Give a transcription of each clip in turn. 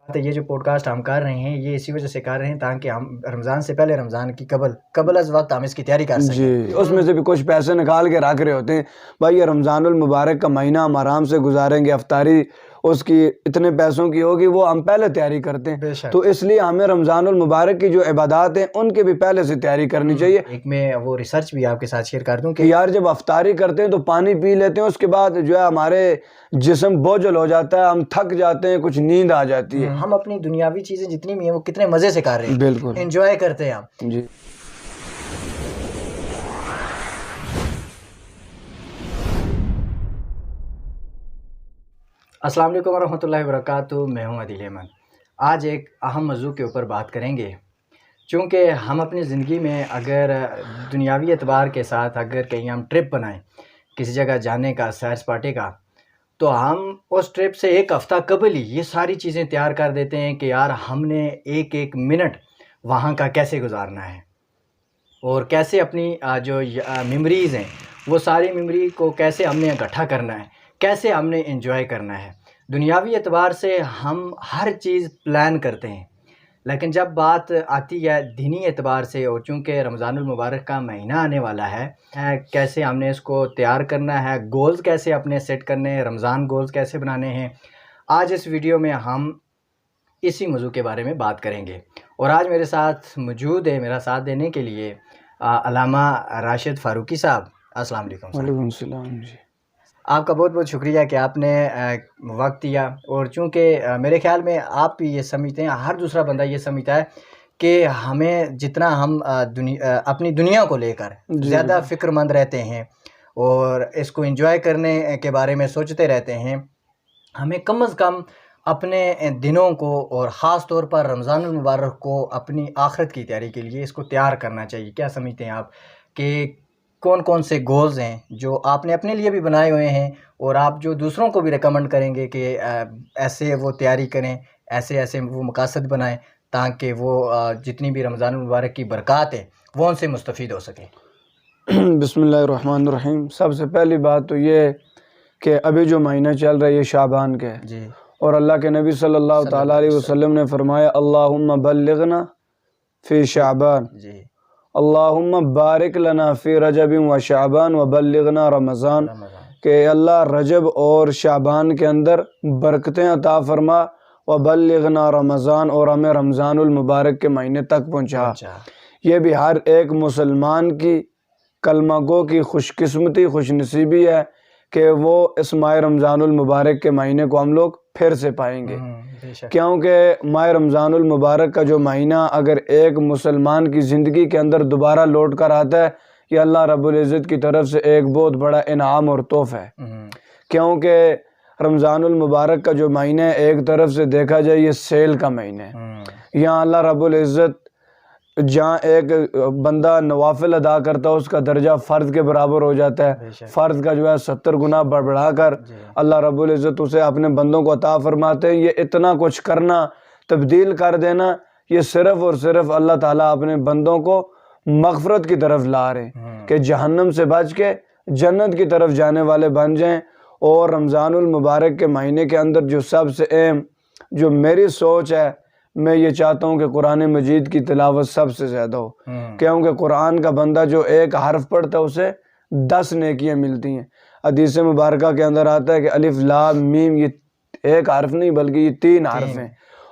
یہ جو pod cost ہم کر رہے ہیں یہ اسی وجہ سے کر رہے ہیں تاکہ ہم رمضان سے پہلے، رمضان کی قبل از وقت ہم اس کی تیاری کر سکیں۔ جی، اس میں سے بھی کچھ پیسے نکال کے رکھ رہے ہوتے ہیں، بھائی یہ رمضان المبارک کا مہینہ ہم آرام سے گزاریں گے، افطاری اس کی اتنے پیسوں کی ہوگی، وہ ہم پہلے تیاری کرتے ہیں۔ بے شک۔ تو اس لیے ہمیں رمضان المبارک کی جو عبادات ہیں ان کی بھی پہلے سے تیاری کرنی چاہیے۔ ایک میں وہ ریسرچ بھی آپ کے ساتھ شیئر کر دوں کہ کہ یار جب افطاری کرتے ہیں تو پانی پی لیتے ہیں، اس کے بعد جو ہے ہمارے جسم بوجھل ہو جاتا ہے، ہم تھک جاتے ہیں، کچھ نیند آ جاتی ہے۔ ہم اپنی دنیاوی چیزیں جتنی بھی ہیں وہ کتنے مزے سے کر رہے ہیں، بالکل انجوائے کرتے ہیں ہم۔ جی۔ السلام علیکم ورحمۃ اللہ وبرکاتہ، میں ہوں عادل احمد۔ آج ایک اہم موضوع کے اوپر بات کریں گے، چونکہ ہم اپنی زندگی میں اگر دنیاوی اعتبار کے ساتھ اگر کہیں ہم ٹرپ بنائیں کسی جگہ جانے کا، سیر سپاٹے کا، تو ہم اس ٹرپ سے ایک ہفتہ قبل ہی یہ ساری چیزیں تیار کر دیتے ہیں کہ یار ہم نے ایک ایک منٹ وہاں کا کیسے گزارنا ہے اور کیسے اپنی جو میموریز ہیں وہ ساری میموری کو کیسے ہم نے اکٹھا کرنا ہے، کیسے ہم نے انجوائے کرنا ہے۔ دنیاوی اعتبار سے ہم ہر چیز پلان کرتے ہیں، لیکن جب بات آتی ہے دینی اعتبار سے، اور چونکہ رمضان المبارک کا مہینہ آنے والا ہے، کیسے ہم نے اس کو تیار کرنا ہے، گولز کیسے اپنے سیٹ کرنے ہیں، رمضان گولز کیسے بنانے ہیں، آج اس ویڈیو میں ہم اسی موضوع کے بارے میں بات کریں گے۔ اور آج میرے ساتھ موجود ہے میرا ساتھ دینے کے لیے علامہ راشد فاروقی صاحب۔ السلام علیکم۔ وعلیکم السلام۔ جی، آپ کا بہت بہت شکریہ کہ آپ نے وقت دیا، اور چونکہ میرے خیال میں آپ بھی یہ سمجھتے ہیں، ہر دوسرا بندہ یہ سمجھتا ہے کہ ہمیں جتنا ہم اپنی دنیا کو لے کر زیادہ فکر مند رہتے ہیں اور اس کو انجوائے کرنے کے بارے میں سوچتے رہتے ہیں، ہمیں کم از کم اپنے دنوں کو اور خاص طور پر رمضان المبارک کو اپنی آخرت کی تیاری کے لیے اس کو تیار کرنا چاہیے۔ کیا سمجھتے ہیں آپ کہ کون کون سے گولز ہیں جو آپ نے اپنے لیے بھی بنائے ہوئے ہیں اور آپ جو دوسروں کو بھی ریکمنڈ کریں گے کہ ایسے وہ تیاری کریں، ایسے ایسے وہ مقاصد بنائیں تاکہ وہ جتنی بھی رمضان المبارک کی برکات ہیں وہ ان سے مستفید ہو سکیں؟ بسم اللہ الرحمن الرحیم۔ سب سے پہلی بات تو یہ کہ ابھی جو مہینہ چل رہا ہے یہ شعبان کا ہے، جی، اور اللہ کے نبی صلی اللہ تعالیٰ علیہ وسلم نے فرمایا اللہم بلغنا فی شعبان، جی، اللہم بارک لنا فی رجب و شعبان و بلغنا رمضان، کہ اللہ رجب اور شعبان کے اندر برکتیں عطا فرما، و بلغنا رمضان، اور ہمیں رمضان المبارک کے مہینے تک پہنچا۔ یہ بھی ہر ایک مسلمان کی کلمہ گو کی خوش قسمتی، خوش نصیبی ہے کہ وہ اس ماہ رمضان المبارک کے مہینے کو ہم لوگ پھر سے پائیں گے، کیونکہ ماہ رمضان المبارک کا جو مہینہ اگر ایک مسلمان کی زندگی کے اندر دوبارہ لوٹ کر آتا ہے، یہ اللہ رب العزت کی طرف سے ایک بہت بڑا انعام اور تحفہ ہے۔ کیونکہ رمضان المبارک کا جو مہینہ ہے ایک طرف سے دیکھا جائے یہ سیل کا مہینہ ہے، یہاں اللہ رب العزت جہاں ایک بندہ نوافل ادا کرتا ہے اس کا درجہ فرض کے برابر ہو جاتا ہے، فرض کا جو ہے 70 گنا بڑھا کر اللہ رب العزت اسے اپنے بندوں کو عطا فرماتے ہیں۔ یہ اتنا کچھ کرنا، تبدیل کر دینا، یہ صرف اور صرف اللہ تعالیٰ اپنے بندوں کو مغفرت کی طرف لا رہے ہیں کہ جہنم سے بچ کے جنت کی طرف جانے والے بن جائیں۔ اور رمضان المبارک کے مہینے کے اندر جو سب سے اہم جو میری سوچ ہے، میں یہ چاہتا ہوں کہ قرآن مجید کی تلاوت سب سے زیادہ ہو، کیونکہ قرآن کا بندہ جو ایک حرف پڑھتا ہے اسے 10 نیکیاں ملتی ہیں۔ حدیث مبارکہ کے اندر آتا ہے کہ الف لام میم، یہ ایک حرف نہیں بلکہ یہ 3 حرف ہیں،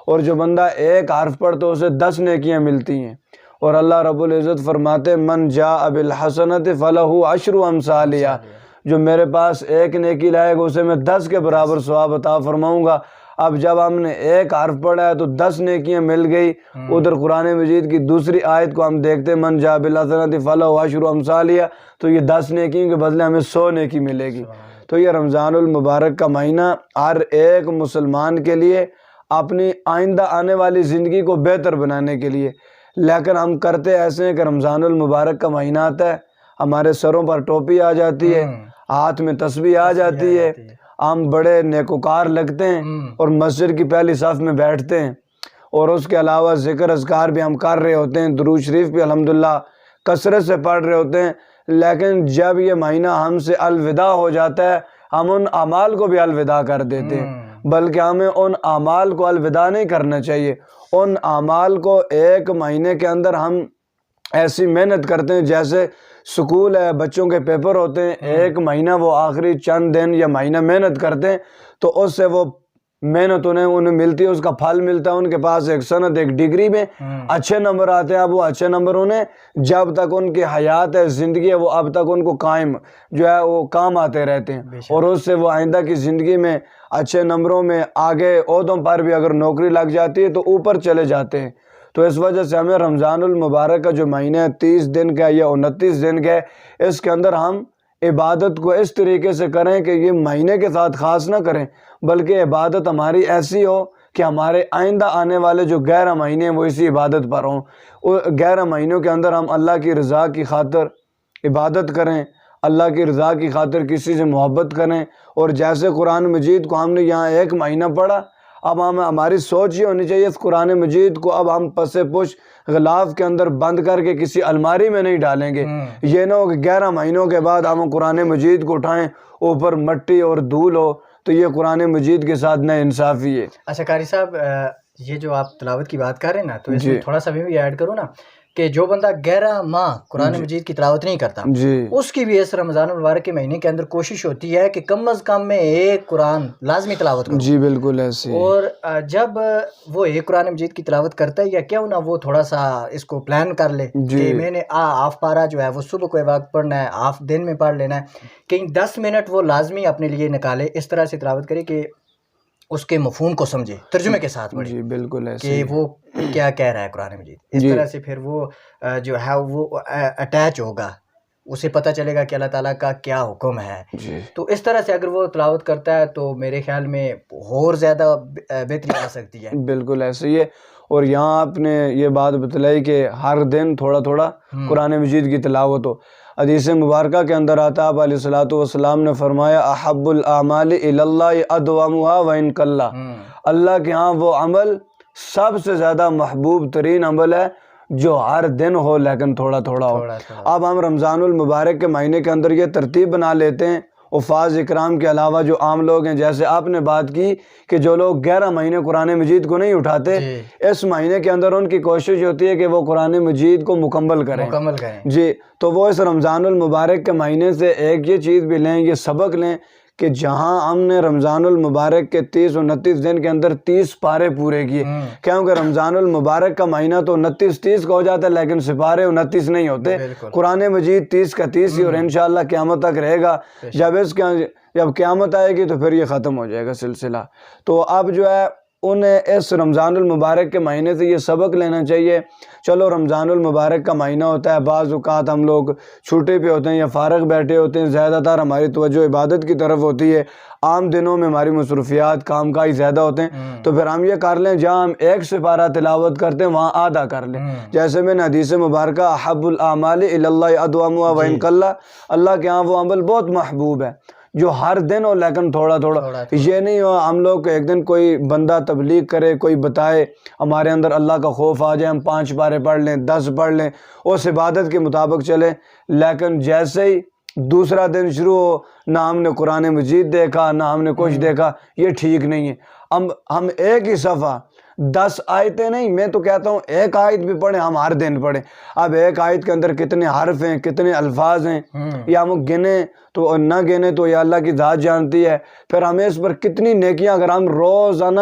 اور جو بندہ ایک حرف پڑھتا ہے اسے 10 نیکیاں ملتی ہیں۔ اور اللہ رب العزت فرماتے ہیں من جاء بالحسنۃ فلہ عشر امثالہا، جو میرے پاس ایک نیکی لائے گا اسے میں 10 کے برابر ثواب عطا فرماؤں گا۔ اب جب ہم نے ایک حرف پڑھا ہے تو 10 نیکیاں مل گئی۔ ادھر قرآن مجید کی دوسری آیت کو ہم دیکھتے ہیں من جاء بالحسنۃ فلہ عشر امثالہا، تو یہ 10 نیکیوں کے بدلے ہمیں 100 نیکی ملے گی۔ تو یہ رمضان المبارک کا مہینہ ہر ایک مسلمان کے لیے اپنی آئندہ آنے والی زندگی کو بہتر بنانے کے لیے، لیکن ہم کرتے ایسے ہیں کہ رمضان المبارک کا مہینہ آتا ہے، ہمارے سروں پر ٹوپی آ جاتی ہے، ہاتھ میں تسبیح آ جاتی ہے، ہم بڑے نیکوکار لگتے ہیں اور مسجد کی پہلی صف میں بیٹھتے ہیں، اور اس کے علاوہ ذکر اذکار بھی ہم کر رہے ہوتے ہیں، درود شریف بھی الحمدللہ کثرت سے پڑھ رہے ہوتے ہیں، لیکن جب یہ مہینہ ہم سے الوداع ہو جاتا ہے ہم ان اعمال کو بھی الوداع کر دیتے ہیں۔ بلکہ ہمیں ان اعمال کو الوداع نہیں کرنا چاہیے. ان اعمال کو ایک مہینے کے اندر ہم ایسی محنت کرتے ہیں، جیسے سکول ہے، بچوں کے پیپر ہوتے ہیں، ایک مہینہ وہ آخری چند دن یا مہینہ محنت کرتے ہیں تو اس سے وہ محنت انہیں ملتی ہے، اس کا پھل ملتا ہے، ان کے پاس ایک سند، ایک ڈگری میں اچھے نمبر آتے ہیں. اب وہ اچھے نمبر انہیں جب تک ان کی حیات ہے، زندگی ہے، وہ اب تک ان کو قائم جو ہے وہ کام آتے رہتے ہیں، اور اس سے وہ آئندہ کی زندگی میں اچھے نمبروں میں آگے عہدوں پر بھی اگر نوکری لگ جاتی ہے تو اوپر چلے جاتے ہیں. تو اس وجہ سے ہمیں رمضان المبارک کا جو مہینہ ہے 30 دن کا یا 29 دن کا ہے، اس کے اندر ہم عبادت کو اس طریقے سے کریں کہ یہ مہینے کے ساتھ خاص نہ کریں، بلکہ عبادت ہماری ایسی ہو کہ ہمارے آئندہ آنے والے جو 11 مہینے ہیں وہ اسی عبادت پر ہوں. 11 مہینوں کے اندر ہم اللہ کی رضا کی خاطر عبادت کریں، اللہ کی رضا کی خاطر کسی سے محبت کریں. اور جیسے قرآن مجید کو ہم نے یہاں ایک مہینہ پڑھا، اب ہماری سوچ یہ ہونی چاہیے اس قرآن مجید کو اب ہم پس پش غلاف کے اندر بند کر کے کسی الماری میں نہیں ڈالیں گے. یہ نہ ہو کہ 11 مہینوں کے بعد ہم قرآن مجید کو اٹھائیں، اوپر مٹی اور دھول ہو، تو یہ قرآن مجید کے ساتھ نہ انصافی ہے. اچھا قاری صاحب، یہ جو آپ تلاوت کی بات کر رہے ہیں نا، تو اس میں تھوڑا سا بھی ایڈ کروں نا کہ جو بندہ 11 ماہ قرآن مجید کی تلاوت نہیں کرتا، اس کی بھی اس رمضان المبارک کے مہینے کے اندر کوشش ہوتی ہے کہ کم از کم میں ایک قرآن لازمی تلاوت کروں. جی بالکل ایسے. اور جب وہ ایک قرآن مجید کی تلاوت کرتا ہے، یا کیوں نہ وہ تھوڑا سا اس کو پلان کر لے کہ میں نے ہاف پارا جو ہے وہ صبح کو وقت پڑھنا ہے، ہاف دن میں پڑھ لینا ہے، کہیں 10 منٹ وہ لازمی اپنے لیے نکالے، اس طرح سے تلاوت کرے کہ اس کے مفہوم کو سمجھے، ترجمے کے ساتھ پڑھے. جی بالکل ایسے کہ وہ کیا کہہ رہا ہے قرآن مجید. اس طرح سے پھر وہ جو ہے وہ اٹیچ ہوگا، اسے پتہ چلے گا کہ اللہ تعالیٰ کا کیا حکم ہے. تو اس طرح سے اگر وہ تلاوت کرتا ہے تو میرے خیال میں اور زیادہ بہتری آ سکتی ہے. بالکل ایسے ہی ہے. اور یہاں آپ نے یہ بات بتلائی کہ ہر دن تھوڑا تھوڑا قرآن مجید کی تلاوت ہو. حدیث مبارکہ کے اندر آتا، آپ علیہ الصلوۃ والسلام نے فرمایا احب الاعمال الی اللہ ادومها وان قل. اللہ کے ہاں وہ عمل سب سے زیادہ محبوب ترین عمل ہے جو ہر دن ہو لیکن تھوڑا تھوڑا ہو. اب ہم رمضان المبارک کے مہینے کے اندر یہ ترتیب بنا لیتے ہیں، حفاظ اکرام کے علاوہ جو عام لوگ ہیں، جیسے آپ نے بات کی کہ جو لوگ 11 مہینے قرآن مجید کو نہیں اٹھاتے، اس مہینے کے اندر ان کی کوشش ہوتی ہے کہ وہ قرآن مجید کو مکمل کریں. جی تو وہ اس رمضان المبارک کے مہینے سے ایک یہ چیز بھی لیں، یہ سبق لیں کہ جہاں ہم نے رمضان المبارک کے 30-29 دن کے اندر 30 پارے پورے کیے، کیونکہ رمضان المبارک کا مہینہ تو 29-30 کا ہو جاتا ہے لیکن سپارے 29 نہیں ہوتے. قرآن مجید 30 کا 30 ہی، اور انشاءاللہ قیامت تک رہے گا. جب قیامت آئے گی تو پھر یہ ختم ہو جائے گا سلسلہ. تو اب جو ہے انہیں اس رمضان المبارک کے مہینے سے یہ سبق لینا چاہیے. چلو رمضان المبارک کا مہینہ ہوتا ہے، بعض اوقات ہم لوگ چھوٹے پہ ہوتے ہیں یا فارغ بیٹھے ہوتے ہیں، زیادہ تر ہماری توجہ عبادت کی طرف ہوتی ہے، عام دنوں میں ہماری مصروفیات کام کاج زیادہ ہوتے ہیں. تو پھر ہم یہ کر لیں جہاں ہم ایک سپارہ تلاوت کرتے ہیں وہاں آدھا کر لیں. جیسے میں نے حدیث مبارکہ احب الاعمال الی اللہ ادومها وان قل، اللہ کے ہاں وہ عمل بہت محبوب ہے جو ہر دن ہو لیکن تھوڑا تھوڑا. یہ نہیں ہو ہم لوگ ایک دن کوئی بندہ تبلیغ کرے، کوئی بتائے، ہمارے اندر اللہ کا خوف آ جائے، ہم 5 پارے پڑھ لیں، 10 پڑھ لیں، اس عبادت کے مطابق چلیں، لیکن جیسے ہی دوسرا دن شروع ہو نہ ہم نے قرآن مجید دیکھا نہ ہم نے کچھ دیکھا، یہ ٹھیک نہیں ہے. ہم ایک ہی صفحہ 10 آیتیں نہیں، میں تو کہتا ہوں ایک آیت بھی پڑھیں، ہم ہر دن پڑھیں. اب ایک آیت کے اندر کتنے حرف ہیں، کتنے الفاظ ہیں، یا ہم گنیں تو نہ گنیں تو یہ اللہ کی ذات جانتی ہے. پھر ہمیں اس پر کتنی نیکیاں، اگر ہم روزانہ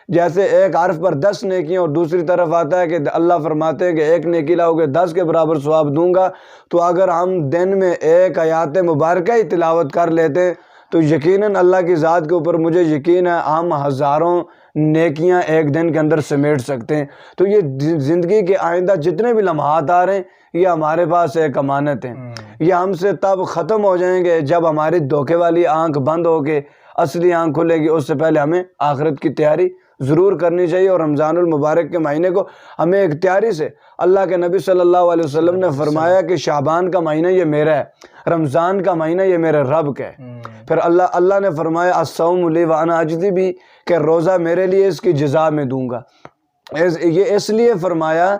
جیسے ایک حرف پر 10 نیکیاں، اور دوسری طرف آتا ہے کہ اللہ فرماتے ہیں کہ ایک نیکی لاؤ گے 10 کے برابر ثواب دوں گا. تو اگر ہم دن میں ایک آیات مبارکہ ہی تلاوت کر لیتے تو یقیناً اللہ کی ذات کے اوپر مجھے یقین ہے ہم ہزاروں نیکیاں ایک دن کے اندر سمیٹ سکتے ہیں. تو یہ زندگی کے آئندہ جتنے بھی لمحات آ رہے ہیں یہ ہمارے پاس ایک امانت ہیں. یہ ہم سے تب ختم ہو جائیں گے جب ہماری دھوکے والی آنکھ بند ہو کے اصلی آنکھ کھلے گی. اس سے پہلے ہمیں آخرت کی تیاری ضرور کرنی چاہیے. اور رمضان المبارک کے مہینے کو ہمیں ایک تیاری سے، اللہ کے نبی صلی اللہ علیہ وسلم نے فرمایا کہ شعبان کا مہینہ یہ میرا ہے، رمضان کا مہینہ یہ میرے رب کا ہے. پھر اللہ نے فرمایا الصوم لی وانا اجزی بھی، کہ روزہ میرے لیے، اس کی جزا میں دوں گا. یہ اس لیے فرمایا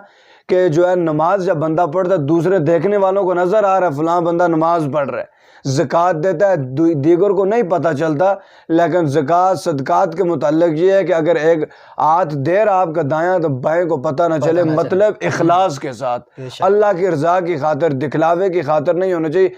کہ جو ہے نماز جب بندہ پڑھتا ہے دوسرے دیکھنے والوں کو نظر آ رہا ہے فلاں بندہ نماز پڑھ رہا ہے، زکوٰۃ دیتا ہے، دیگر کو نہیں پتہ چلتا، لیکن زکوٰۃ صدقات کے متعلق یہ ہے کہ اگر ایک ہاتھ دے رہا آپ کا دایاں تو بائیں کو پتہ نہ چلے، مطلب اخلاص کے ساتھ، اللہ کی رضا کی خاطر، دکھلاوے کی خاطر نہیں ہونا چاہیے۔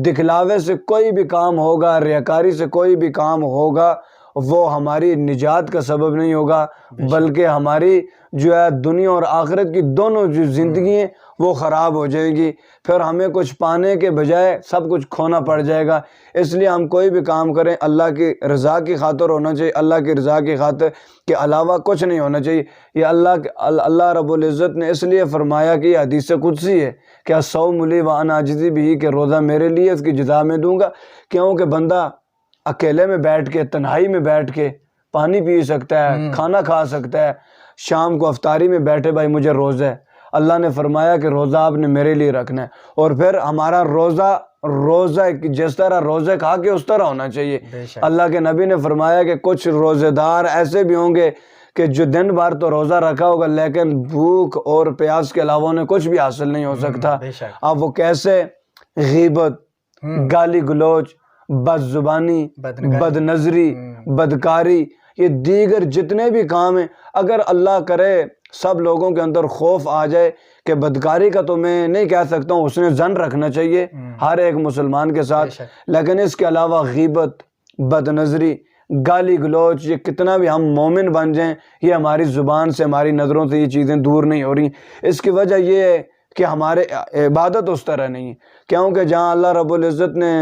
دکھلاوے سے کوئی بھی کام ہوگا، ریاکاری سے کوئی بھی کام ہوگا، وہ ہماری نجات کا سبب نہیں ہوگا، بلکہ ہماری جو ہے دنیا اور آخرت کی دونوں جو زندگی ہیں وہ خراب ہو جائے گی، پھر ہمیں کچھ پانے کے بجائے سب کچھ کھونا پڑ جائے گا۔ اس لیے ہم کوئی بھی کام کریں اللہ کی رضا کی خاطر ہونا چاہیے، اللہ کی رضا کی خاطر کے علاوہ کچھ نہیں ہونا چاہیے۔ یہ اللہ رب العزت نے اس لیے فرمایا کہ یہ حدیث قدسی ہے کہ الصوم لی وانا اجزی بہ، کہ روزہ میرے لیے، اس کی جزا میں دوں گا۔ کیونکہ بندہ اکیلے میں بیٹھ کے، تنہائی میں بیٹھ کے پانی پی سکتا ہے، کھانا کھا سکتا ہے، شام کو افطاری میں بیٹھے بھائی مجھے روزہ ہے، اللہ نے فرمایا کہ روزہ آپ نے میرے لیے رکھنا ہے، اور پھر ہمارا روزہ جس طرح روزے کھا کے اس طرح ہونا چاہیے۔ اللہ کے نبی نے فرمایا کہ کچھ روزے دار ایسے بھی ہوں گے کہ جو دن بھر تو روزہ رکھا ہوگا لیکن بھوک اور پیاس کے علاوہ انہیں کچھ بھی حاصل نہیں ہو سکتا۔ اب وہ کیسے؟ غیبت، گالی گلوچ، بد زبانی، بد نظری، بدکاری، یہ دیگر جتنے بھی کام ہیں، اگر اللہ کرے سب لوگوں کے اندر خوف آ جائے کہ بدکاری کا تو میں نہیں کہہ سکتا ہوں، حسن ظن رکھنا چاہیے ہر ایک مسلمان کے ساتھ، لیکن اس کے علاوہ غیبت، بد نظری، گالی گلوچ، یہ کتنا بھی ہم مومن بن جائیں یہ ہماری زبان سے، ہماری نظروں سے یہ چیزیں دور نہیں ہو رہی۔ اس کی وجہ یہ ہے کہ ہمارے عبادت اس طرح نہیں ہے، کیونکہ جہاں اللہ رب العزت نے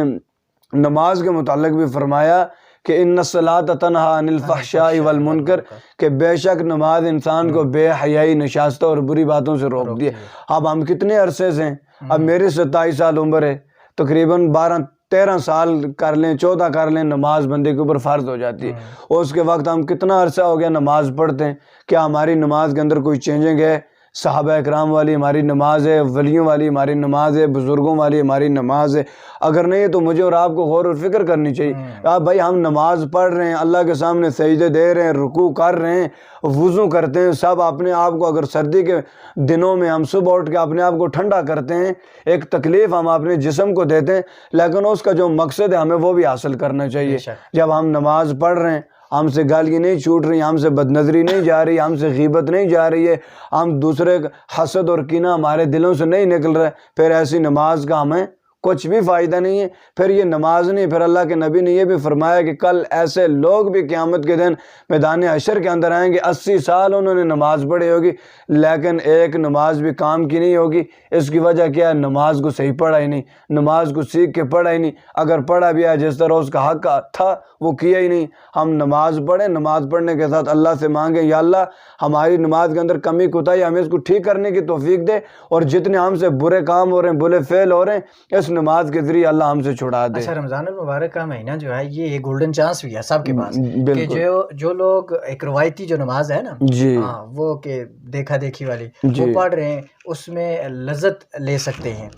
نماز کے متعلق بھی فرمایا کہ ان الصلاۃ تنہی عن الفحشاء والمنکر، کہ بے شک نماز انسان کو بے حیائی، نشاستہ اور بری باتوں سے روک دی ہے۔ اب ہم کتنے عرصے سے ہیں، اب میری 27 سال عمر ہے، تقریباً 12-13 سال کر لیں، 14 کر لیں، نماز بندے کے اوپر فرض ہو جاتی ہے، اور اس کے وقت ہم کتنا عرصہ ہو گیا نماز پڑھتے ہیں، کیا ہماری نماز کے اندر کوئی چینجنگ ہے؟ صحابہ اکرام والی ہماری نماز ہے، ولیوں والی ہماری نماز ہے، بزرگوں والی ہماری نماز ہے؟ اگر نہیں ہے تو مجھے اور آپ کو غور و فکر کرنی چاہیے۔ آپ بھائی ہم نماز پڑھ رہے ہیں، اللہ کے سامنے سجدے دے رہے ہیں، رکوع کر رہے ہیں، وضو کرتے ہیں، سب اپنے آپ کو، اگر سردی کے دنوں میں ہم صبح اٹھ کے اپنے آپ کو ٹھنڈا کرتے ہیں، ایک تکلیف ہم اپنے جسم کو دیتے ہیں، لیکن اس کا جو مقصد ہے ہمیں وہ بھی حاصل کرنا چاہیے۔ جب ہم نماز پڑھ رہے ہیں، ہم سے گالی نہیں چھوٹ رہی، ہم سے بد نظری نہیں جا رہی، ہم سے غیبت نہیں جا رہی ہے، ہم دوسرے حسد اور کینہ ہمارے دلوں سے نہیں نکل رہا ہے، پھر ایسی نماز کا ہمیں کچھ بھی فائدہ نہیں ہے، پھر یہ نماز نہیں۔ پھر اللہ کے نبی نے یہ بھی فرمایا کہ کل ایسے لوگ بھی قیامت کے دن میدان حشر کے اندر آئیں گے، 80 سال انہوں نے نماز پڑھی ہوگی لیکن ایک نماز بھی کام کی نہیں ہوگی۔ اس کی وجہ کیا ہے؟ نماز کو صحیح پڑھا ہی نہیں، نماز کو سیکھ کے پڑھا ہی نہیں، اگر پڑھا بھی ہے جس طرح اس کا حق تھا وہ کیا ہی نہیں۔ ہم نماز پڑھیں، نماز پڑھنے کے ساتھ اللہ سے مانگیں یا اللہ ہماری نماز کے اندر کمی کوتاہی، ہمیں اس کو ٹھیک کرنے کی توفیق دے، اور جتنے ہم سے برے کام ہو رہے ہیں، برے فعل ہو رہے ہیں، اس نماز کے ذریعے اللہ ہم سے چھڑا دے۔ اچھا، رمضان المبارک کا مہینہ جو ہے یہ گولڈن چانس بھی ہے سب کے پاس، کہ جو لوگ ایک روایتی جو نماز ہے نا وہ کہ دیکھا دیکھی والی وہ پڑھ رہے ہیں، اس میں لذت لے سکتے ہیں،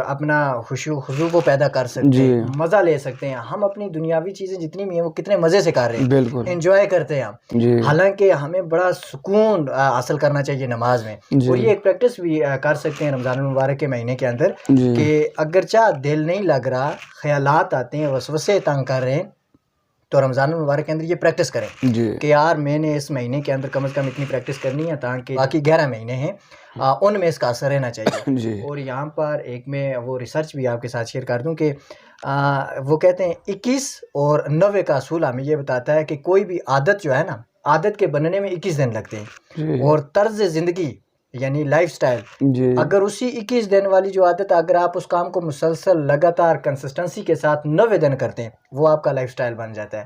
اپنا خضوع کو پیدا کر سکتے ہیں، مزہ لے سکتے ہیں۔ ہم اپنی دنیاوی چیزیں جتنی بھی ہیں وہ کتنے مزے سے کر رہے ہیں، انجوائے کرتے ہیں ہم، حالانکہ ہمیں بڑا سکون حاصل کرنا چاہیے نماز میں، اور یہ ایک پریکٹس بھی کر سکتے ہیں رمضان المبارک کے مہینے کے اندر، کہ اگرچہ دل نہیں لگ رہا، خیالات آتے ہیں، وسوسے تنگ کر رہے ہیں، تو رمضان المبارک کے اندر یہ پریکٹس کریں کہ یار میں نے اس مہینے کے اندر کم از کم اتنی پریکٹس کرنی ہے تاکہ باقی 11 مہینے ہیں ان میں اس کا اثر رہنا چاہیے۔ اور یہاں پر ایک میں وہ ریسرچ بھی آپ کے ساتھ شیئر کر دوں کہ وہ کہتے ہیں 21 اور 90 کا اصول ہمیں یہ بتاتا ہے کہ کوئی بھی عادت جو ہے نا، عادت کے بننے میں 21 دن لگتے ہیں، اور طرز زندگی یعنی لائف سٹائل، اگر اسی 21 دن والی جو عادت، اگر آپ اس کام کو مسلسل لگاتار کنسسٹنسی کے ساتھ 90 دن کرتے ہیں، وہ آپ کا لائف سٹائل بن جاتا ہے۔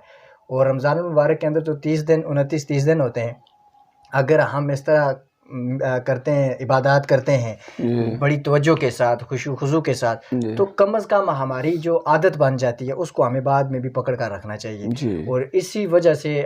اور رمضان المبارک کے اندر تو 29-30 دن ہوتے ہیں، اگر ہم اس طرح کرتے ہیں، عبادات کرتے ہیں بڑی توجہ کے ساتھ، خشوع خضوع کے ساتھ، تو کم از کم ہماری جو عادت بن جاتی ہے اس کو ہمیں بعد میں بھی پکڑ کر رکھنا چاہیے۔ اور اسی وجہ سے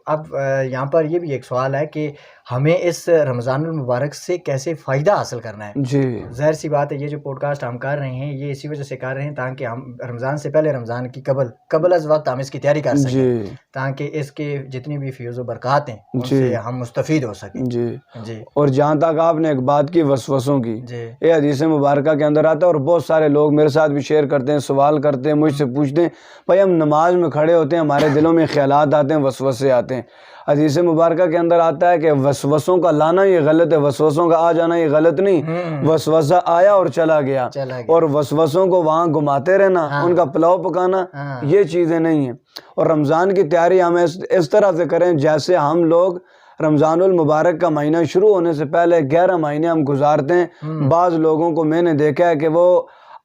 اب یہاں پر یہ بھی ایک سوال ہے کہ ہمیں اس رمضان المبارک سے کیسے فائدہ حاصل کرنا ہے. جی ظاہر سی بات ہے یہ جو پوڈ کاسٹ ہم کر رہے ہیں یہ اسی وجہ سے کر رہے ہیں تاکہ ہم رمضان سے پہلے رمضان کی قبل از وقت ہم اس کی تیاری کر سکیں, جی تاکہ اس کے جتنی بھی فیوز و برکات ہیں ان جی سے ہم مستفید ہو سکیں. جی جی اور جہاں تک آپ نے ایک بات کی وسوسوں کی, جی یہ حدیث مبارکہ کے اندر آتا ہے اور بہت سارے لوگ میرے ساتھ بھی شیئر کرتے ہیں, سوال کرتے ہیں, مجھ سے پوچھتے ہیں بھائی ہم نماز میں کھڑے ہوتے ہیں ہمارے دلوں میں خیالات آتے ہیں, وسوسے آتے ہیں. حدیث مبارکہ کے اندر آتا ہے کہ وسوسوں کا لانا یہ غلط ہے, وسوسوں کا آ جانا یہ غلط نہیں, وسوسہ آیا اور چلا گیا, اور وسوسوں کو وہاں گھماتے رہنا, ان کا پلاؤ پکانا, یہ چیزیں نہیں ہیں. اور رمضان کی تیاری ہمیں اس طرح سے کریں جیسے ہم لوگ رمضان المبارک کا مہینہ شروع ہونے سے پہلے 11 مہینے ہم گزارتے ہیں. بعض لوگوں کو میں نے دیکھا ہے کہ وہ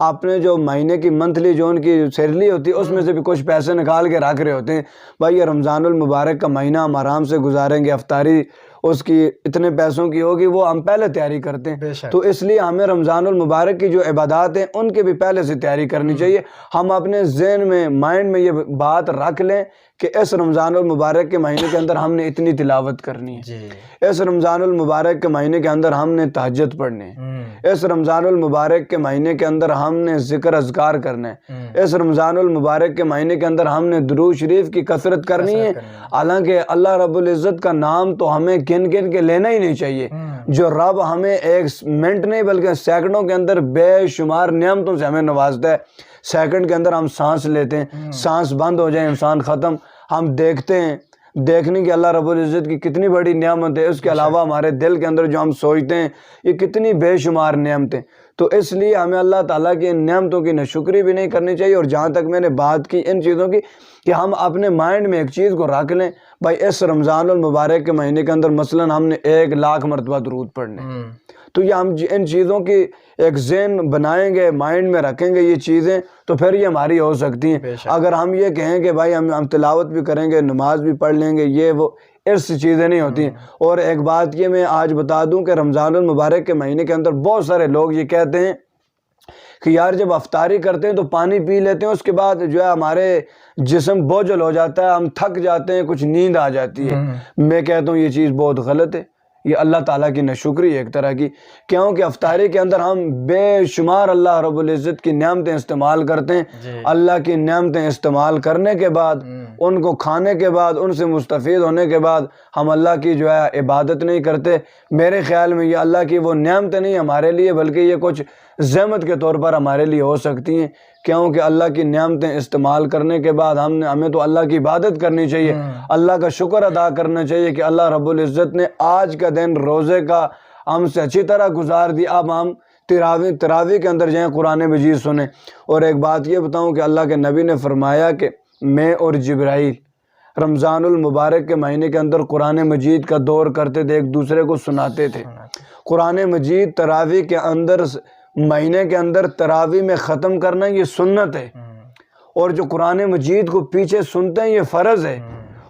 اپنے جو مہینے کی منتھلی جو ان کی سیلری ہوتی ہے اس میں سے بھی کچھ پیسے نکال کے رکھ رہے ہوتے ہیں, بھائی یہ رمضان المبارک کا مہینہ ہم آرام سے گزاریں گے, افطاری اس کی اتنے پیسوں کی ہوگی, وہ ہم پہلے تیاری کرتے ہیں. تو اس لیے ہمیں رمضان المبارک کی جو عبادات ہیں ان کی بھی پہلے سے تیاری کرنی چاہیے. ہم اپنے ذہن میں مائنڈ میں یہ بات رکھ لیں کہ اس رمضان المبارک کے مہینے کے اندر ہم نے اتنی تلاوت کرنی ہے, اس رمضان المبارک کے مہینے کے اندر ہم نے تہجد پڑھنے ہے, اس رمضان المبارک کے مہینے کے اندر ہم نے ذکر اذکار کرنا ہے, اس رمضان المبارک کے مہینے کے اندر ہم نے درود شریف کی کثرت کرنی ہے. حالانکہ اللہ رب العزت کا نام تو ہمیں گن گن کے لینا ہی نہیں چاہیے. جو رب ہمیں ایک منٹ نہیں بلکہ سیکنڈوں کے اندر بے شمار نعمتوں سے ہمیں نوازتا ہے. سیکنڈ کے اندر ہم سانس لیتے ہیں, سانس بند ہو جائے انسان ختم. ہم دیکھتے ہیں, دیکھنے کی اللہ رب العزت کی کتنی بڑی نعمت ہے. اس کے علاوہ ہمارے دل کے اندر جو ہم سوچتے ہیں یہ کتنی بے شمار نعمتیں. تو اس لیے ہمیں اللہ تعالیٰ کی ان نعمتوں کی ناشکری بھی نہیں کرنی چاہیے. اور جہاں تک میں نے بات کی ان چیزوں کی کہ ہم اپنے مائنڈ میں ایک چیز کو رکھ لیں, بھائی اس رمضان المبارک کے مہینے کے اندر مثلاً ہم نے 1,00,000 مرتبہ درود پڑھنے, تو یہ ہم ان چیزوں کی ایک ذہن بنائیں گے, مائنڈ میں رکھیں گے یہ چیزیں, تو پھر یہ ہماری ہو سکتی ہیں. اگر ہم یہ کہیں کہ بھائی ہم تلاوت بھی کریں گے, نماز بھی پڑھ لیں گے, یہ وہ ایسی چیزیں نہیں ہوتی ہیں. اور ایک بات یہ میں آج بتا دوں کہ رمضان المبارک کے مہینے کے اندر بہت سارے لوگ یہ کہتے ہیں کہ یار جب افطاری کرتے ہیں تو پانی پی لیتے ہیں, اس کے بعد جو ہے ہمارے جسم بوجھل ہو جاتا ہے, ہم تھک جاتے ہیں, کچھ نیند آ جاتی ہے. میں کہتا ہوں یہ چیز بہت غلط ہے, یہ اللہ تعالیٰ کی ناشکری ہے ایک طرح کی. کیونکہ افطاری کے اندر ہم بے شمار اللہ رب العزت کی نعمتیں استعمال کرتے ہیں. اللہ کی نعمتیں استعمال کرنے کے بعد, ان کو کھانے کے بعد, ان سے مستفید ہونے کے بعد ہم اللہ کی جو ہے عبادت نہیں کرتے. میرے خیال میں یہ اللہ کی وہ نعمتیں نہیں ہمارے لیے, بلکہ یہ کچھ زحمت کے طور پر ہمارے لیے ہو سکتی ہیں. کیونکہ اللہ کی نعمتیں استعمال کرنے کے بعد ہمیں تو اللہ کی عبادت کرنی چاہیے, اللہ کا شکر ادا کرنا چاہیے کہ اللہ رب العزت نے آج کا دن روزے کا ہم سے اچھی طرح گزار دیا. اب ہم تراویح کے اندر جائیں, قرآن مجید سنیں. اور ایک بات یہ بتاؤں کہ اللہ کے نبی نے فرمایا کہ میں اور جبرائیل رمضان المبارک کے مہینے کے اندر قرآن مجید کا دور کرتے تھے, ایک دوسرے کو سناتے تھے. قرآن مجید تراویح کے اندر مہینے کے اندر تراویح میں ختم کرنا یہ سنت ہے, اور جو قرآن مجید کو پیچھے سنتے ہیں یہ فرض ہے.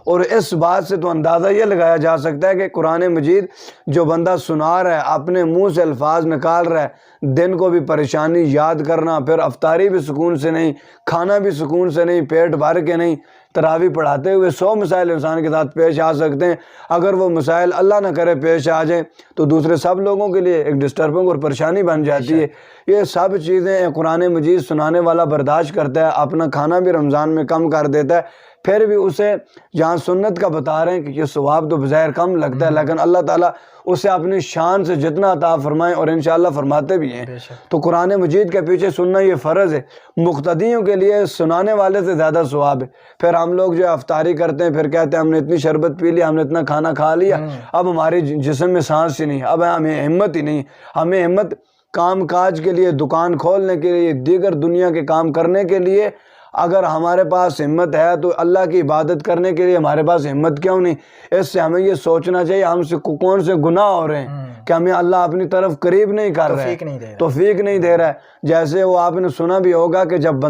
اور اس بات سے تو اندازہ یہ لگایا جا سکتا ہے کہ قرآن مجید جو بندہ سنا رہا ہے, اپنے منہ سے الفاظ نکال رہا ہے, دن کو بھی پریشانی یاد کرنا, پھر افطاری بھی سکون سے نہیں, کھانا بھی سکون سے نہیں, پیٹ بھر کے نہیں, تراویح پڑھاتے ہوئے 100 مسائل انسان کے ساتھ پیش آ سکتے ہیں. اگر وہ مسائل اللہ نہ کرے پیش آ جائیں تو دوسرے سب لوگوں کے لیے ایک ڈسٹربنگ اور پریشانی بن جاتی ہے. یہ سب چیزیں قرآن مجید سنانے والا برداشت کرتا ہے, اپنا کھانا بھی رمضان میں کم کر دیتا ہے. پھر بھی اسے جہاں سنت کا بتا رہے ہیں کہ یہ ثواب تو بظاہر کم لگتا ہے, لیکن اللہ تعالیٰ اسے اپنی شان سے جتنا عطا فرمائیں, اور انشاءاللہ فرماتے بھی ہیں. تو قرآن مجید کے پیچھے سننا یہ فرض ہے. مقتدیوں کے لیے سنانے والے سے زیادہ ثواب ہے. پھر ہم لوگ جو افطاری کرتے ہیں, پھر کہتے ہیں ہم نے اتنی شربت پی لی, ہم نے اتنا کھانا کھا لیا, اب ہمارے جسم میں سانس ہی نہیں, اب ہمیں ہمت ہی نہیں. ہمیں ہمت کام کاج کے لیے, دکان کھولنے کے لیے, دیگر دنیا کے کام کرنے کے لیے اگر ہمارے پاس ہمت ہے تو اللہ کی عبادت کرنے کے لیے ہمارے پاس ہمت کیوں نہیں؟ اس سے ہمیں یہ سوچنا چاہیے ہم سے کون سے گناہ ہو رہے ہیں کہ ہمیں اللہ اپنی طرف قریب نہیں کر رہا ہے, توفیق نہیں دے رہا ہے. جیسے وہ آپ نے سنا بھی ہوگا کہ جب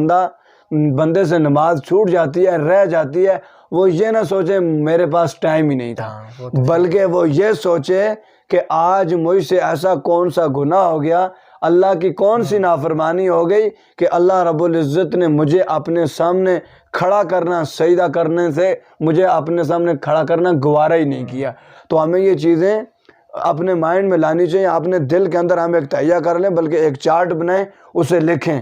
بندے سے نماز چھوٹ جاتی ہے, رہ جاتی ہے, وہ یہ نہ سوچے میرے پاس ٹائم ہی نہیں تھا, بلکہ وہ یہ سوچے کہ آج مجھ سے ایسا کون سا گناہ ہو گیا, اللہ کی کون سی نافرمانی ہو گئی کہ اللہ رب العزت نے مجھے اپنے سامنے کھڑا کرنا سجدہ کرنے سے مجھے اپنے سامنے کھڑا کرنا گوارا ہی نہیں کیا. تو ہمیں یہ چیزیں اپنے مائنڈ میں لانی چاہیے. اپنے دل کے اندر ہم ایک تہیہ کر لیں، بلکہ ایک چارٹ بنائیں، اسے لکھیں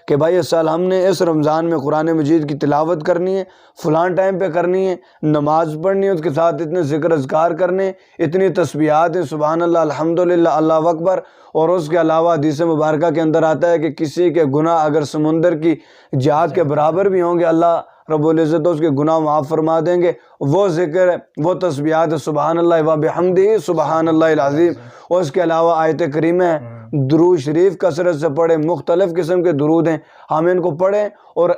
کہ بھائی اس سال ہم نے اس رمضان میں قرآن مجید کی تلاوت کرنی ہے، فلاں ٹائم پہ کرنی ہے، نماز پڑھنی ہے، اس کے ساتھ اتنے ذکر اذکار کرنے، اتنی تسبیحات ہیں، سبحان اللہ، الحمدللہ، اللہ اکبر. اور اس کے علاوہ حدیث مبارکہ کے اندر آتا ہے کہ کسی کے گناہ اگر سمندر کی جہاد کے برابر بھی ہوں گے، اللہ رب العزت اس کے گناہ معاف فرما دیں گے. وہ ذکر ہے، وہ تسبیحات ہے، سبحان اللہ و بحمدہ سبحان اللہ العظیم. اور اس کے علاوہ آیت کریمہ ہے، درود شریف کثرت سے پڑھیں. مختلف قسم کے درود ہیں، ہم ان کو پڑھیں، اور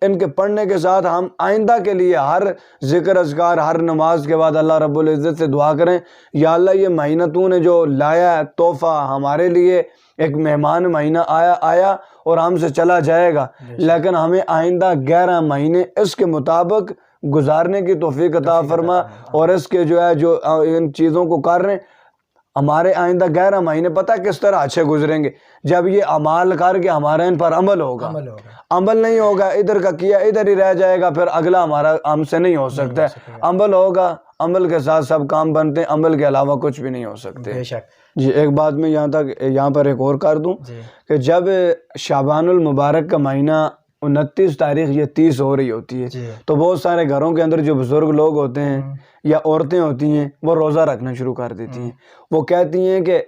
ان کے پڑھنے کے ساتھ ہم آئندہ کے لیے ہر ذکر اذکار، ہر نماز کے بعد اللہ رب العزت سے دعا کریں، یا اللہ یہ مہینہ تو نے جو لایا ہے تحفہ ہمارے لیے، ایک مہمان مہینہ آیا اور ہم سے چلا جائے گا، لیکن ہمیں آئندہ 11 مہینے اس کے مطابق گزارنے کی توفیق عطا فرما. اور اس کے جو ہے جو ان چیزوں کو کر رہے ہیں، ہمارے آئندہ 11 مہینے پتہ کس طرح اچھے گزریں گے جب یہ اعمال کر کے ہمارے ان پر عمل ہوگا. عمل نہیں ہوگا، ادھر کا کیا ادھر ہی رہ جائے گا، پھر اگلا ہمارا ہم سے نہیں ہو سکتا ہے. عمل ہوگا، عمل کے ساتھ سب کام بنتے ہیں، عمل کے علاوہ کچھ بھی نہیں ہو سکتے. بے شک. جی ایک بات میں یہاں پر ایک اور کر دوں کہ جب شعبان المبارک کا مہینہ 29 تاریخ یہ 30 ہو رہی ہوتی ہے، تو بہت سارے گھروں کے اندر جو بزرگ لوگ ہوتے ہیں یا عورتیں ہوتی ہیں، وہ روزہ رکھنا شروع کر دیتی ہیں. وہ کہتی ہیں کہ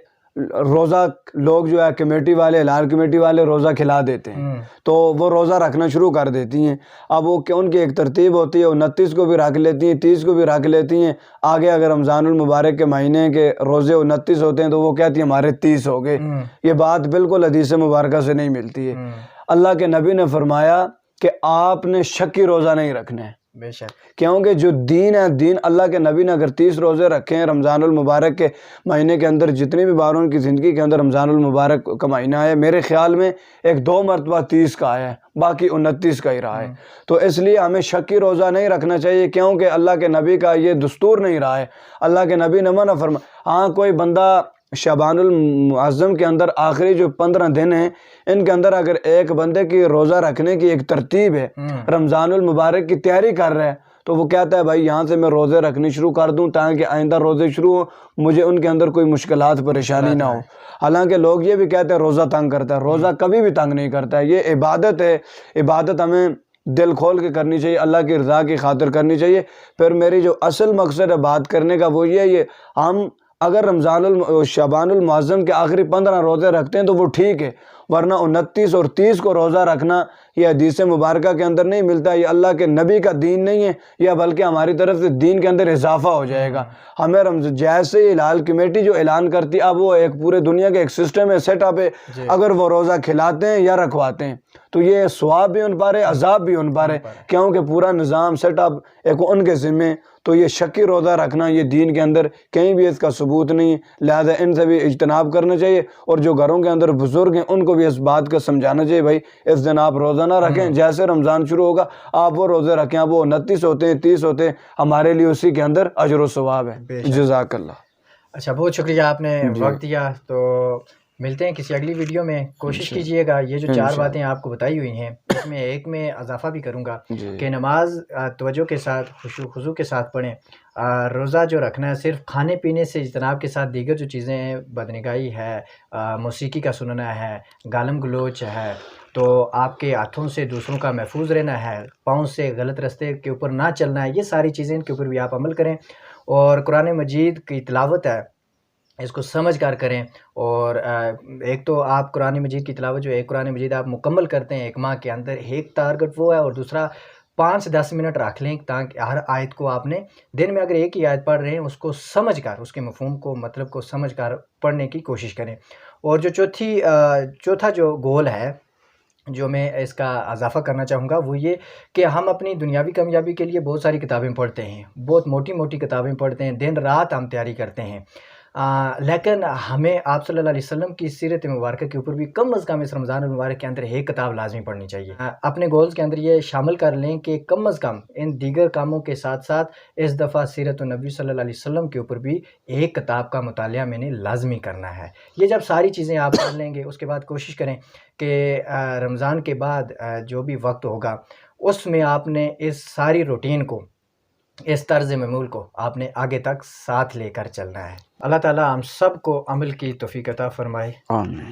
روزہ لوگ جو ہے کمیٹی والے، ہلال کمیٹی والے روزہ کھلا دیتے ہیں، تو وہ روزہ رکھنا شروع کر دیتی ہیں. اب وہ کہ ان کی ایک ترتیب ہوتی ہے، 29 کو بھی رکھ لیتی ہیں، 30 کو بھی رکھ لیتی ہیں. آگے اگر رمضان المبارک کے مہینے کے روزے 29 ہوتے ہیں تو وہ کہتی ہیں ہمارے 30 ہو گئے. یہ بات بالکل حدیث مبارکہ سے نہیں ملتی ہے. اللہ کے نبی نے فرمایا کہ آپ نے شکی روزہ نہیں رکھنا ہے. بے شک. کیونکہ جو دین ہے، دین اللہ کے نبی نے اگر 30 روزے رکھے ہیں رمضان المبارک کے مہینے کے اندر، جتنے بھی باروں ان کی زندگی کے اندر رمضان المبارک کا مہینہ آیا، میرے خیال میں 1-2 مرتبہ 30 کا آیا ہے، باقی 29 کا ہی رہا ہے. تو اس لیے ہمیں شکی روزہ نہیں رکھنا چاہیے، کیونکہ اللہ کے نبی کا یہ دستور نہیں رہا ہے. اللہ کے نبی نے منع فرمایا. ہاں کوئی بندہ شعبان المعظم کے اندر آخری جو 15 دن ہیں، ان کے اندر اگر ایک بندے کی روزہ رکھنے کی ایک ترتیب ہے، رمضان المبارک کی تیاری کر رہا ہے، تو وہ کہتا ہے بھائی یہاں سے میں روزے رکھنی شروع کر دوں تاکہ آئندہ روزے شروع ہوں، مجھے ان کے اندر کوئی مشکلات پریشانی نہ ہو. حالانکہ لوگ یہ بھی کہتے ہیں روزہ تنگ کرتا ہے. روزہ کبھی بھی تنگ نہیں کرتا ہے. یہ عبادت ہے. عبادت ہمیں دل کھول کے کرنی چاہیے، اللہ کی رضا کی خاطر کرنی چاہیے. پھر میری جو اصل مقصد ہے بات کرنے کا وہ یہ ہم اگر شعبان المعظم کے آخری 15 روزے رکھتے ہیں تو وہ ٹھیک ہے، ورنہ 29 اور 30 کو روزہ رکھنا یہ حدیث مبارکہ کے اندر نہیں ملتا. یہ اللہ کے نبی کا دین نہیں ہے، یا بلکہ ہماری طرف سے دین کے اندر اضافہ ہو جائے گا. ہمیں جیسے ہی ہلال کمیٹی جو اعلان کرتی ہے، اب وہ ایک پورے دنیا کے ایک سسٹم ہے، سیٹ اپ ہے. اگر وہ روزہ کھلاتے ہیں یا رکھواتے ہیں تو یہ ثواب بھی ان پر ہے، عذاب بھی ان پر ہے، کیونکہ پورا نظام سیٹ اپ ایک ان کے ذمے. تو یہ شکی روزہ رکھنا یہ دین کے اندر کہیں بھی اس کا ثبوت نہیں ہے، لہذا ان سے بھی اجتناب کرنا چاہیے. اور جو گھروں کے اندر بزرگ ہیں ان کو بھی اس بات کا سمجھانا چاہیے بھائی اس دن آپ روزہ نہ رکھیں. جیسے رمضان شروع ہوگا آپ وہ روزے رکھیں، آپ وہ 29 ہوتے ہیں 30 ہوتے ہیں، ہمارے لیے اسی کے اندر اجر و ثواب ہے. جزاک اللہ. اچھا بہت شکریہ، آپ نے وقت دیا. تو ملتے ہیں کسی اگلی ویڈیو میں. کوشش کیجئے گا یہ جو 4 باتیں آپ کو بتائی ہوئی ہیں اس میں ایک میں اضافہ بھی کروں گا کہ نماز توجہ کے ساتھ خشوع خضوع کے ساتھ پڑھیں. روزہ جو رکھنا ہے صرف کھانے پینے سے اجتناب کے ساتھ دیگر جو چیزیں ہیں، بدنگاہی ہے، موسیقی کا سننا ہے، گالم گلوچ ہے، تو آپ کے ہاتھوں سے دوسروں کا محفوظ رہنا ہے، پاؤں سے غلط راستے کے اوپر نہ چلنا ہے. یہ ساری چیزیں ان کے اوپر بھی آپ عمل کریں. اور قرآن مجید کی تلاوت ہے اس کو سمجھ کر کریں. اور ایک تو آپ قرآن مجید کی تلاوت جو ایک قرآن مجید آپ مکمل کرتے ہیں 1 ماہ کے اندر، ایک ٹارگٹ وہ ہے. اور دوسرا 5 سے 10 منٹ رکھ لیں تاکہ ہر آیت کو آپ نے دن میں اگر ایک ہی آیت پڑھ رہے ہیں اس کو سمجھ کر، اس کے مفہوم کو، مطلب کو سمجھ کر پڑھنے کی کوشش کریں. اور جو چوتھا جو گول ہے جو میں اس کا اضافہ کرنا چاہوں گا وہ یہ کہ ہم اپنی دنیاوی کامیابی کے لیے بہت ساری کتابیں پڑھتے ہیں، بہت موٹی موٹی کتابیں پڑھتے ہیں، دن رات ہم تیاری کرتے ہیں. لیکن ہمیں آپ صلی اللہ علیہ وسلم کی سیرت مبارکہ کے اوپر بھی کم از کم اس رمضان المبارک کے اندر ایک کتاب لازمی پڑھنی چاہیے۔ اپنے گولز کے اندر یہ شامل کر لیں کہ کم از کم ان دیگر کاموں کے ساتھ ساتھ اس دفعہ سیرت النبی صلی اللہ علیہ وسلم کے اوپر بھی ایک کتاب کا مطالعہ میں نے لازمی کرنا ہے۔ یہ جب ساری چیزیں آپ کر لیں گے اس کے بعد کوشش کریں کہ رمضان کے بعد جو بھی وقت ہوگا اس میں آپ نے اس ساری روٹین کو، اس طرز معمول کو آپ نے آگے تک ساتھ لے کر چلنا ہے۔ اللہ تعالیٰ ہم سب کو عمل کی توفیق عطا فرمائے۔ آمین۔